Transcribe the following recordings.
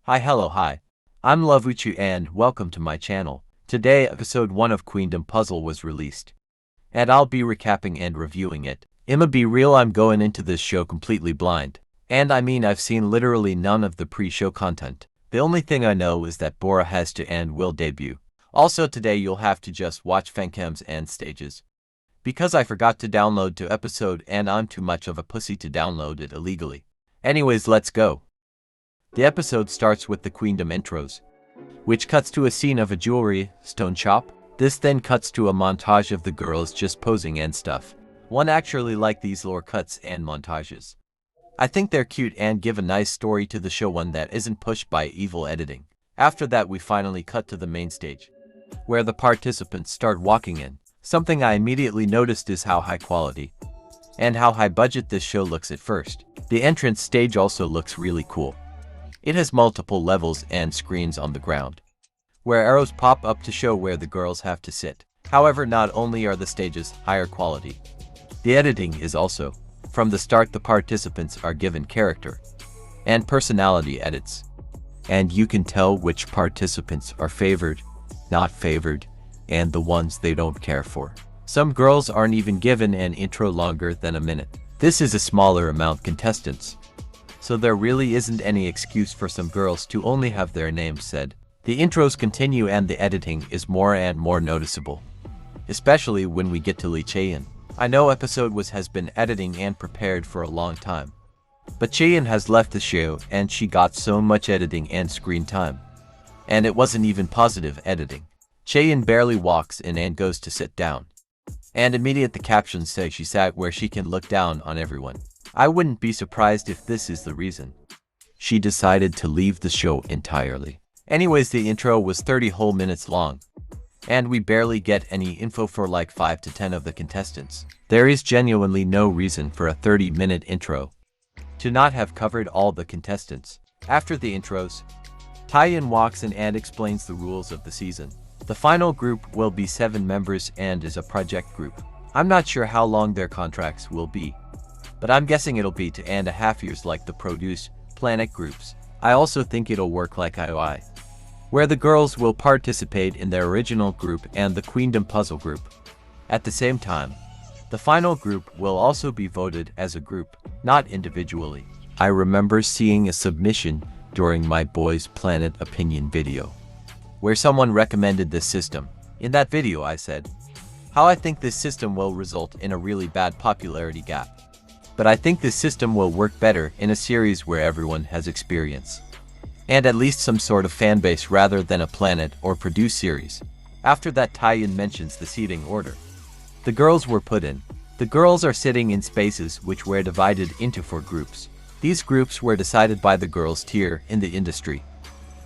Hi. I'm Loveuchu and welcome to my channel. Today episode 1 of Queendom Puzzle was released, and I'll be recapping and reviewing it. I'ma be real, I'm going into this show completely blind. And I mean I've seen literally none of the pre-show content. The only thing I know is that Bora has to and will debut. Also today you'll have to just watch fancams and stages, because I forgot to download the episode and I'm too much of a pussy to download it illegally. Anyways, let's go. The episode starts with the Queendom intros, which cuts to a scene of a jewelry stone shop. This then cuts to a montage of the girls just posing and stuff. One actually like these lore cuts and montages. I think they're cute and give a nice story to the show, one that isn't pushed by evil editing. After that we finally cut to the main stage, where the participants start walking in. Something I immediately noticed is how high quality and how high budget this show looks at first. The entrance stage also looks really cool. It has multiple levels and screens on the ground, where arrows pop up to show where the girls have to sit. However, not only are the stages higher quality, the editing is also. From the start the participants are given character and personality edits, and you can tell which participants are favored, not favored, and the ones they don't care for. Some girls aren't even given an intro longer than a minute. This is a smaller amount contestants, so there really isn't any excuse for some girls to only have their names said. The intros continue and the editing is more and more noticeable, especially when we get to Lee Chaeyeon. I know episode has been editing and prepared for a long time, but Chaeyeon has left the show and she got so much editing and screen time, and it wasn't even positive editing. Chaeyeon barely walks in and goes to sit down, and immediately the captions say she sat where she can look down on everyone. I wouldn't be surprised if this is the reason she decided to leave the show entirely. Anyways, the intro was 30 whole minutes long, and we barely get any info for like 5 to 10 of the contestants. There is genuinely no reason for a 30-minute intro to not have covered all the contestants. After the intros, Taeyeon walks in and explains the rules of the season. The final group will be 7 members and is a project group. I'm not sure how long their contracts will be, but I'm guessing it'll be 2.5 years like the Produce Planet groups. I also think it'll work like IOI, where the girls will participate in their original group and the Queendom Puzzle group. At the same time, the final group will also be voted as a group, not individually. I remember seeing a submission during my Boys Planet opinion video, where someone recommended this system. In that video I said how I think this system will result in a really bad popularity gap. But I think this system will work better in a series where everyone has experience, and at least some sort of fanbase rather than a Planet or Produce series. After that, Taeyeon mentions the seating order the girls were put in. The girls are sitting in spaces which were divided into 4 groups. These groups were decided by the girls' tier in the industry,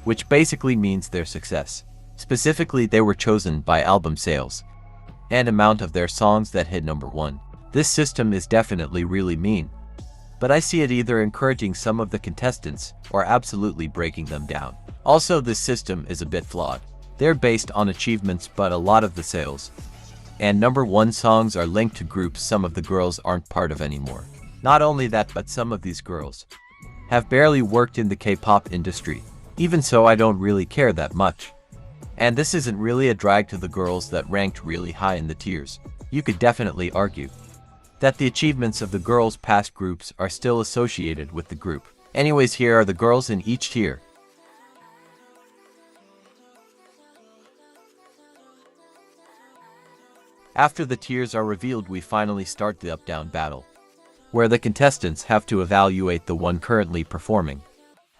which basically means their success. Specifically, they were chosen by album sales and amount of their songs that hit #1. This system is definitely really mean, but I see it either encouraging some of the contestants or absolutely breaking them down. Also, this system is a bit flawed. They're based on achievements, but a lot of the sales and #1 songs are linked to groups some of the girls aren't part of anymore. Not only that, but some of these girls have barely worked in the K-pop industry. Even so, I don't really care that much. And this isn't really a drag to the girls that ranked really high in the tiers. You could definitely argue that the achievements of the girls' past groups are still associated with the group. Anyways, here are the girls in each tier. After the tiers are revealed, we finally start the up-down battle, where the contestants have to evaluate the one currently performing,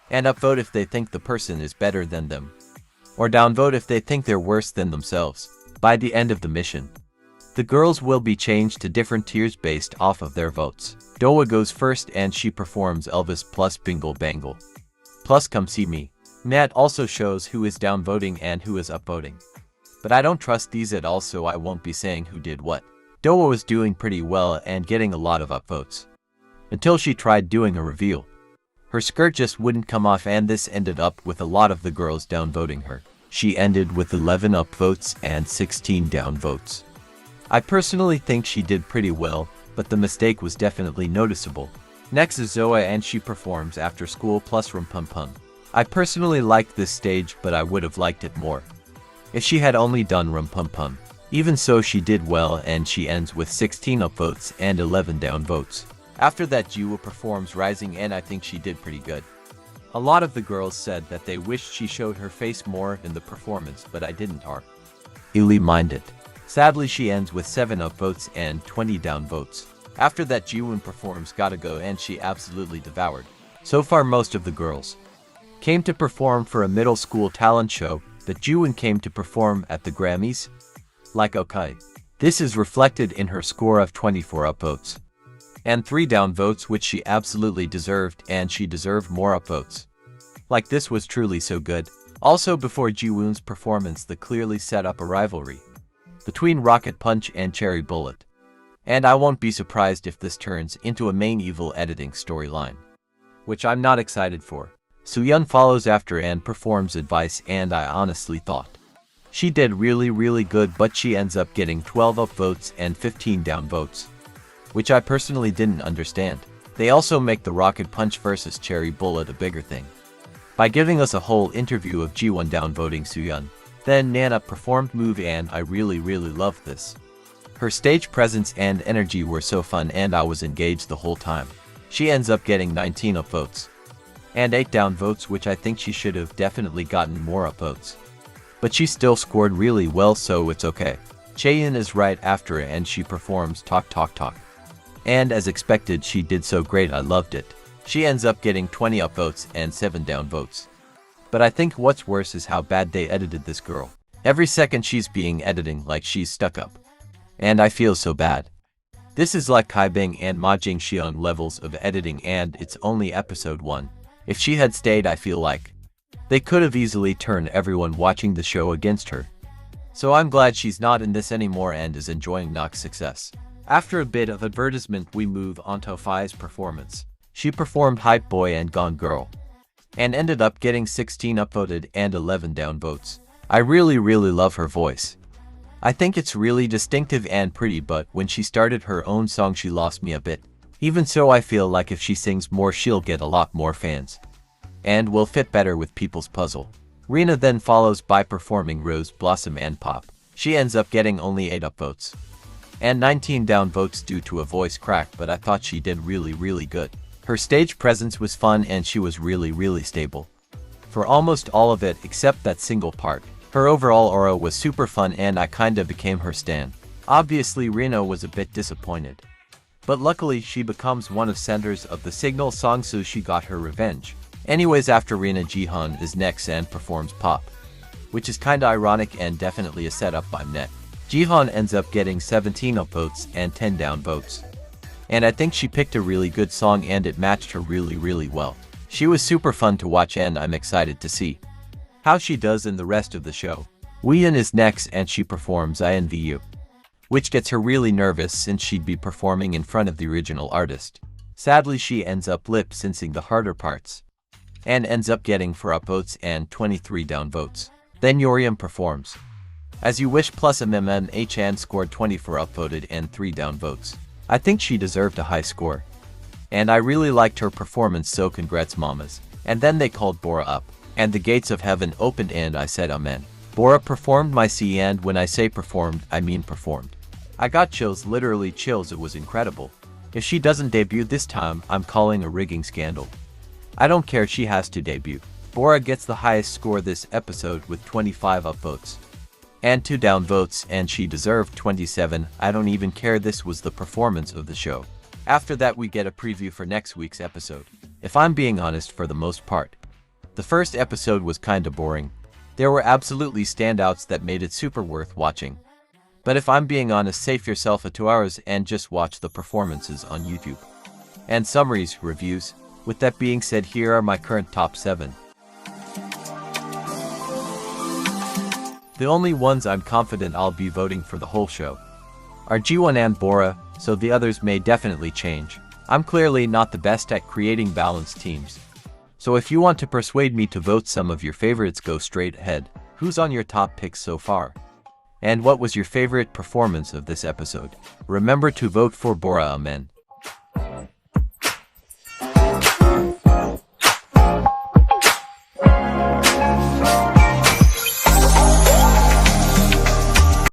and upvote if they think the person is better than them, or downvote if they think they're worse than themselves. By the end of the mission, the girls will be changed to different tiers based off of their votes. Doa goes first and she performs Elvis plus Bingle Bangle plus Come See Me. Matt also shows who is downvoting and who is upvoting, but I don't trust these at all, so I won't be saying who did what. Doa was doing pretty well and getting a lot of upvotes, until she tried doing a reveal. Her skirt just wouldn't come off and this ended up with a lot of the girls downvoting her. She ended with 11 upvotes and 16 downvotes. I personally think she did pretty well, but the mistake was definitely noticeable. Next is Zoa and she performs After School plus Rum Pum Pum. I personally liked this stage, but I would have liked it more if she had only done Rum Pum Pum. Even so, she did well, and she ends with 16 upvotes and 11 downvotes. After that, Jiwoo performs Rising, and I think she did pretty good. A lot of the girls said that they wished she showed her face more in the performance, but I didn't really mind it. Sadly, she ends with 7 upvotes and 20 downvotes. After that, Jiwoon performs Gotta Go, and she absolutely devoured. So far, most of the girls came to perform for a middle school talent show, but Jiwoon came to perform at the Grammys. Like, okay. This is reflected in her score of 24 upvotes and 3 downvotes, which she absolutely deserved, and she deserved more upvotes. Like, this was truly so good. Also, before Jiwoon's performance, they clearly set up a rivalry between Rocket Punch and Cherry Bullet. And I won't be surprised if this turns into a main evil editing storyline, which I'm not excited for. Soohyun follows after and performs Advice, and I honestly thought she did really good, but she ends up getting 12 upvotes and 15 downvotes, which I personally didn't understand. They also make the Rocket Punch versus Cherry Bullet a bigger thing by giving us a whole interview of Jiwon downvoting Soohyun. Then Nana performed Move, and I really loved this. Her stage presence and energy were so fun, and I was engaged the whole time. She ends up getting 19 upvotes and 8 downvotes, which I think she should have definitely gotten more upvotes. But she still scored really well, so it's okay. Chaeyoung is right after, and she performs Talk Talk Talk. And as expected, she did so great, I loved it. She ends up getting 20 upvotes and 7 downvotes. But I think what's worse is how bad they edited this girl. Every second she's being editing like she's stuck up. And I feel so bad. This is like Kaibing and Ma Jingxiang levels of editing, and it's only episode 1. If she had stayed, I feel like they could have easily turned everyone watching the show against her. So I'm glad she's not in this anymore and is enjoying Nox's success. After a bit of advertisement, we move on to Phi's performance. She performed Hype Boy and Gone Girl, and ended up getting 16 upvoted and 11 downvotes. I really love her voice. I think it's really distinctive and pretty, but when she started her own song, she lost me a bit. Even so, I feel like if she sings more, she'll get a lot more fans and will fit better with people's puzzle. Rina then follows by performing Rose Blossom and Pop. She ends up getting only 8 upvotes and 19 downvotes due to a voice crack, but I thought she did really good. Her stage presence was fun, and she was really stable for almost all of it except that single part. Her overall aura was super fun, and I kinda became her stan. Obviously, Rina was a bit disappointed, but luckily she becomes one of centers of the Signal song, so she got her revenge. Anyways, after Rina, Jihan is next and performs Pop, which is kinda ironic and definitely a setup by Net. Jihan ends up getting 17 upvotes and 10 downvotes. And I think she picked a really good song, and it matched her really well. She was super fun to watch, and I'm excited to see how she does in the rest of the show. Wooyeon is next, and she performs INVU, which gets her really nervous since she'd be performing in front of the original artist. Sadly, she ends up lip-syncing the harder parts and ends up getting 4 upvotes and 23 downvotes. Then Yeoryum performs As You Wish plus HAN scored 24 upvoted and 3 downvotes. I think she deserved a high score, and I really liked her performance, so congrats mamas. And then they called Bora up, and the gates of heaven opened, and I said amen. Bora performed My C, and when I say performed, I mean performed. I got chills, literally chills, it was incredible. If she doesn't debut this time, I'm calling a rigging scandal. I don't care, she has to debut. Bora gets the highest score this episode with 25 upvotes and 2 downvotes, and she deserved 27. I don't even care, this was the performance of the show. After that, we get a preview for next week's episode. If I'm being honest, for the most part, the first episode was kinda boring. There were absolutely standouts that made it super worth watching. But if I'm being honest, save yourself a 2 hours and just watch the performances on YouTube and summaries, reviews. With that being said, here are my current top 7. The only ones I'm confident I'll be voting for the whole show are Jiwon and Bora, so the others may definitely change. I'm clearly not the best at creating balanced teams, so if you want to persuade me to vote some of your favorites, go straight ahead. Who's on your top picks so far? And what was your favorite performance of this episode? Remember to vote for Bora, amen.